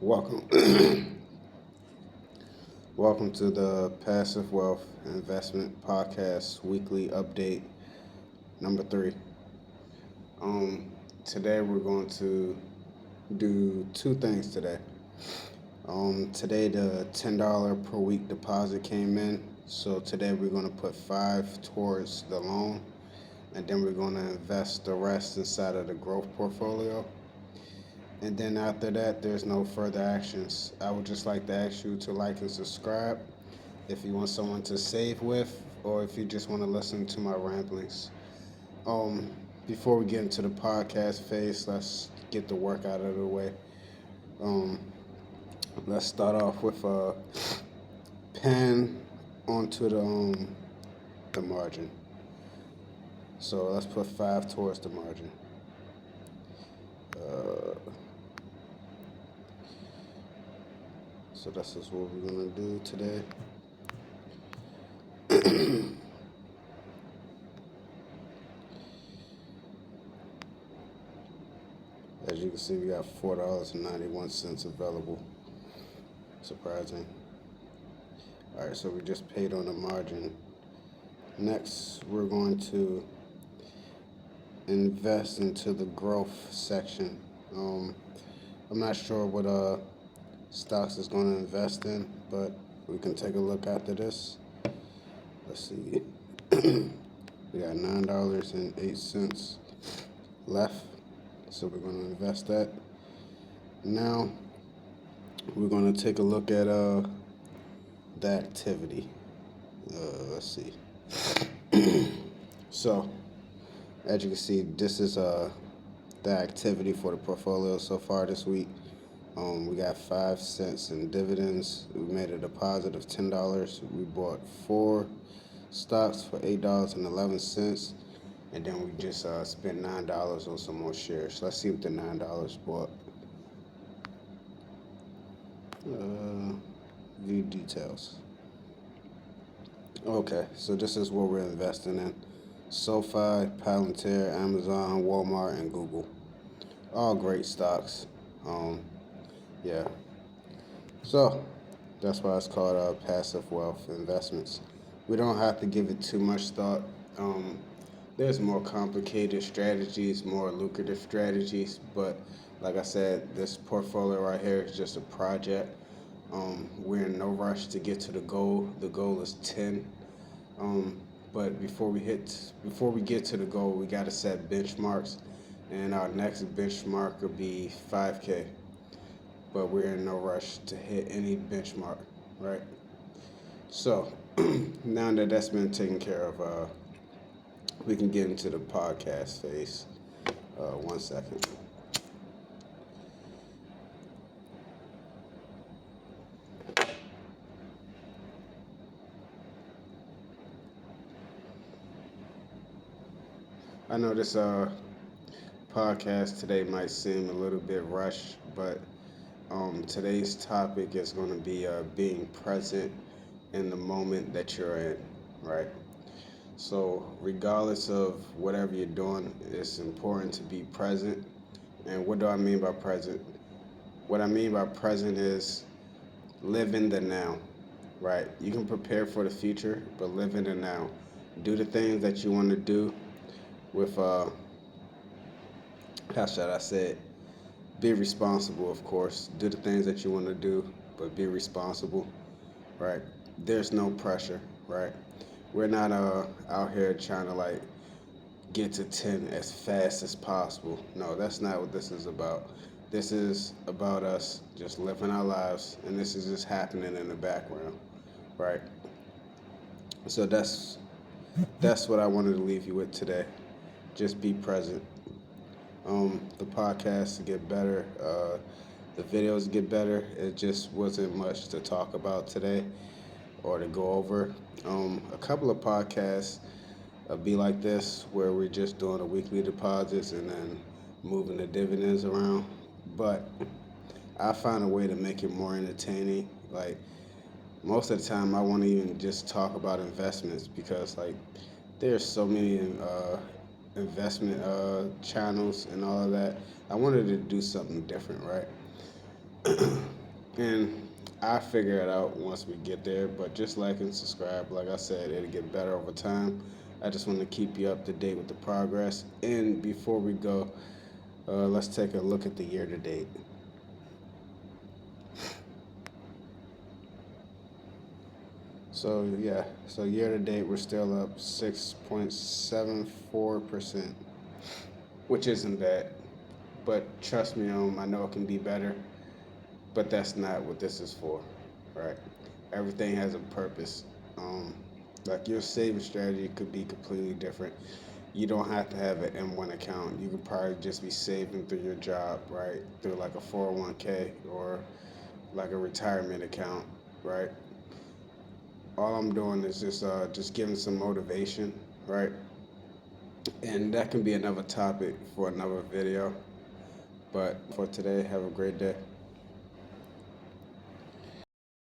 Welcome, welcome to the Passive Wealth Investment Podcast Weekly Update number 3. Um, Today we're going to do two things today. Today the $10 per week deposit came in, so today we're going to put 5 towards the loan, and then we're going to invest the rest inside of the growth portfolio. And then after that, there's no further actions. I would just like to ask you to like and subscribe if you want someone to save with, or if you just want to listen to my ramblings. Um, Before we get into the podcast phase, let's get the work out of the way. Um, let's start off with a pen onto the margin. So let's put 5 towards the margin. Uh, so this is what we're gonna do today. As you can see, we got $4.91 available. Surprising. All right, so we just paid on the margin. Next, we're going to invest into the growth section. I'm not sure what stocks is going to invest in, but we can take a look after this. Let's see. We got $9.08 left, so we're going to invest that. Now, we're going to take a look at the activity. Let's see. So, as you can see, this is the activity for the portfolio so far this week. We got 5 cents in dividends. We made a deposit of $10. We bought 4 stocks for $8.11, and then we just spent $9 on some more shares. Let's see what the $9 bought. View details. Okay, so this is what we're investing in: SoFi, Palantir, Amazon, Walmart, and Google. All great stocks. Yeah. So that's why it's called passive wealth investments. We don't have to give it too much thought. Um, there's more complicated strategies, more lucrative strategies, but like I said, this portfolio right here is just a project. We're in no rush to get to the goal. The goal is 10. Um, but before we get to the goal, we got to set benchmarks, and our next benchmark will be 5K. But we're in no rush to hit any benchmark, right? So now that that's been taken care of, we can get into the podcast phase. 1 second. I know this podcast today might seem a little bit rushed, but today's topic is going to be being present in the moment that you're in, right? So, regardless of whatever you're doing, it's important to be present. And what do I mean by present? What I mean by present is live in the now, right? You can prepare for the future, but live in the now. Do the things that you want to do with, how should I say it? Be responsible, of course. Do the things that you want to do, but be responsible, right? There's no pressure, right? We're not out here trying to like get to 10 as fast as possible. No, that's not what this is about. This is about us just living our lives, and this is just happening in the background, right? So that's what I wanted to leave you with today. Just be present. The podcasts get better. The videos get better. It just wasn't much to talk about today. or to go over. A couple of podcasts be like this where we're just doing the weekly deposits and then moving the dividends around. But I find a way to make it more entertaining. Like most of the time, I want to even just talk about investments because like there's so many investment channels and all of that. I wanted to do something different, right? And I figure it out once we get there. But just like and subscribe, like I said, it'll get better over time. I just want to keep you up to date with the progress. And before we go, let's take a look at the year to date. So year to date we're still up 6.74%, which isn't bad. But trust me, I know it can be better. But that's not what this is for, right? Everything has a purpose. Um, like your saving strategy could be completely different. You don't have to have an M1 account. You could probably just be saving through your job, right? Through like a 401k or like a retirement account, right? All I'm doing is just giving some motivation, right? And that can be another topic for another video. But for today, have a great day.